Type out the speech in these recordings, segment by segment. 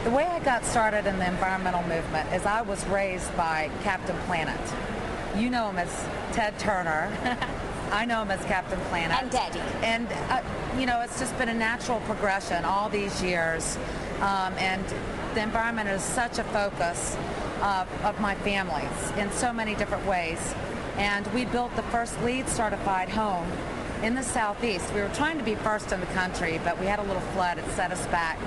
The way I got started in the environmental movement is I was raised by Captain Planet. You know him as Ted Turner. I know him as Captain Planet. And Daddy. And, it's just been a natural progression all these years. And the environment is such a focus of my family's in so many different ways. And we built the first LEED certified home in the Southeast. We were trying to be first in the country, but we had a little flood. It set us back.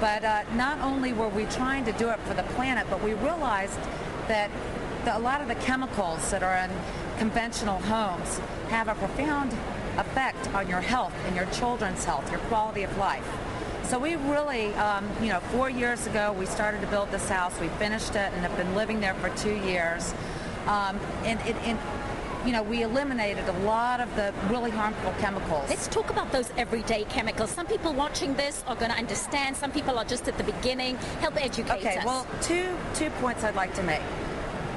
But not only were we trying to do it for the planet, but we realized that a lot of the chemicals that are in conventional homes have a profound effect on your health and your children's health, your quality of life. So we really, 4 years ago, we started to build this house. We finished it and have been living there for 2 years. We eliminated a lot of the really harmful chemicals. Let's talk about those everyday chemicals. Some people watching this are going to understand. Some people are just at the beginning. Help educate us. Okay, well, two points I'd like to make.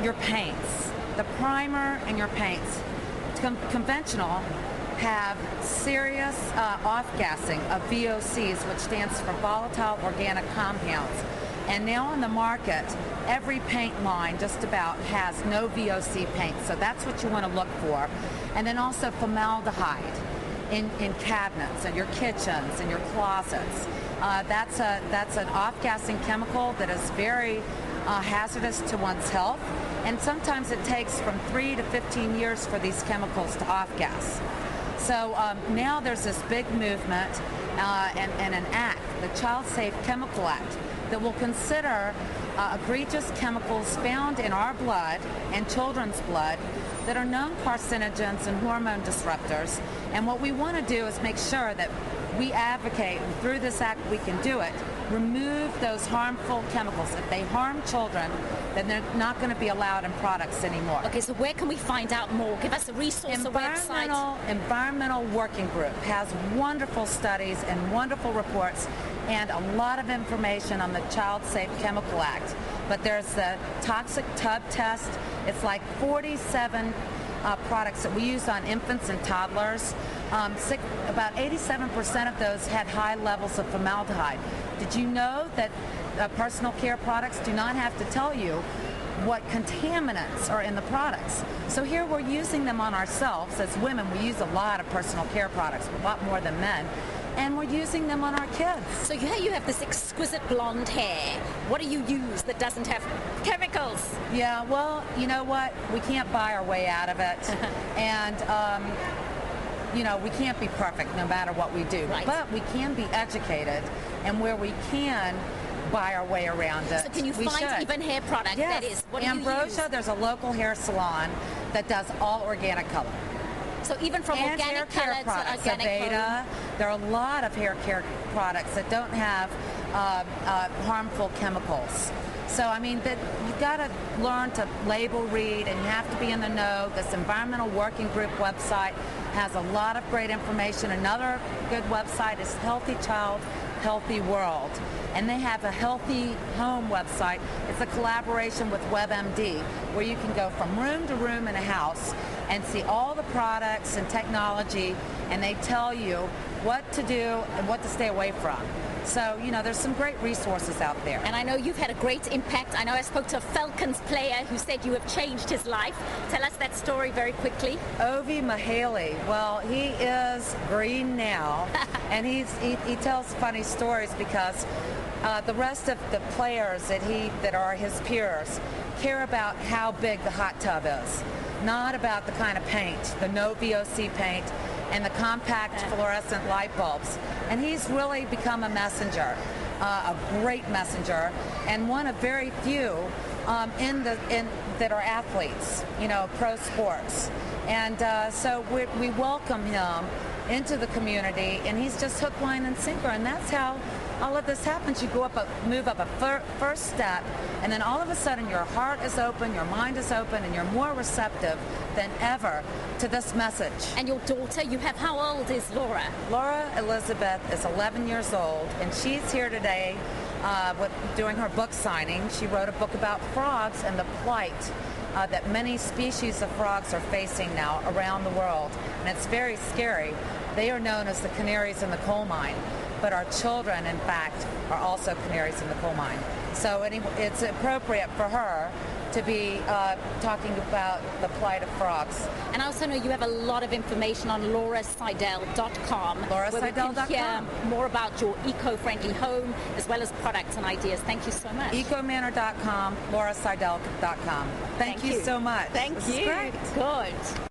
Your paints, the primer and your paints. Conventional have serious off-gassing of VOCs, which stands for volatile organic compounds. And now on the market, every paint line just about has no VOC paint, so that's what you want to look for. And then also formaldehyde in cabinets and your kitchens and your closets. That's an off-gassing chemical that is very hazardous to one's health, and sometimes it takes from 3 to 15 years for these chemicals to off-gas. So now there's this big movement and an act, the Child Safe Chemical Act, that will consider egregious chemicals found in our blood and children's blood that are known carcinogens and hormone disruptors. And what we want to do is make sure that we advocate, and through this act we can do it, remove those harmful chemicals. If they harm children, then they're not going to be allowed in products anymore. Okay, so where can we find out more? Give us a resource, a website. Environmental Working Group has wonderful studies and wonderful reports and a lot of information on the Child Safe Chemical Act. But there's the toxic tub test. It's like 47 products that we use on infants and toddlers. About 87% of those had high levels of formaldehyde. Did you know that personal care products do not have to tell you what contaminants are in the products? So here we're using them on ourselves. As women, we use a lot of personal care products, a lot more than men. And we're using them on our kids. So here you have this exquisite blonde hair. What do you use that doesn't have chemicals? Yeah, well, you know what? We can't buy our way out of it. And, we can't be perfect no matter what we do. Right. But we can be educated, and where we can buy our way around it. So can you find even hair product? Yes. That is, what do Ambrosia, you use? there's a local hair salon that does all organic color. So even from and organic hair color care products, to organic Aveda, there are a lot of hair care products that don't have harmful chemicals. So, you've got to learn to label read, and you have to be in the know. This Environmental Working Group website has a lot of great information. Another good website is Healthy Child, Healthy World. And they have a Healthy Home website. It's a collaboration with WebMD, where you can go from room to room in a house and see all the products and technology, and they tell you what to do and what to stay away from. So, there's some great resources out there. And I know you've had a great impact. I know I spoke to a Falcons player who said you have changed his life. Tell us that story very quickly. Ovi Mihaly, well, he is green now, and he tells funny stories because the rest of the players that are his peers care about how big the hot tub is, not about the kind of paint, the no VOC paint, and the compact fluorescent light bulbs. And he's really become a messenger, a great messenger, and one of very few that are athletes, pro sports. And so we welcome him into the community, and he's just hook, line, and sinker. And that's how all of this happens. You move up a first step, and then all of a sudden your heart is open, your mind is open, and you're more receptive than ever to this message. And your daughter, how old is Laura? Laura Elizabeth is 11 years old, and she's here today doing her book signing. She wrote a book about frogs and the plight that many species of frogs are facing now around the world, and it's very scary. They are known as the canaries in the coal mine. but our children, in fact, are also canaries in the coal mine. So it's appropriate for her to be talking about the plight of frogs. And I also know you have a lot of information on laurasidel.com, where we can hear more about your eco-friendly home as well as products and ideas. Thank you so much. Ecomanor.com, laurasidel.com. Thank you so much. Thank you. Great. Good.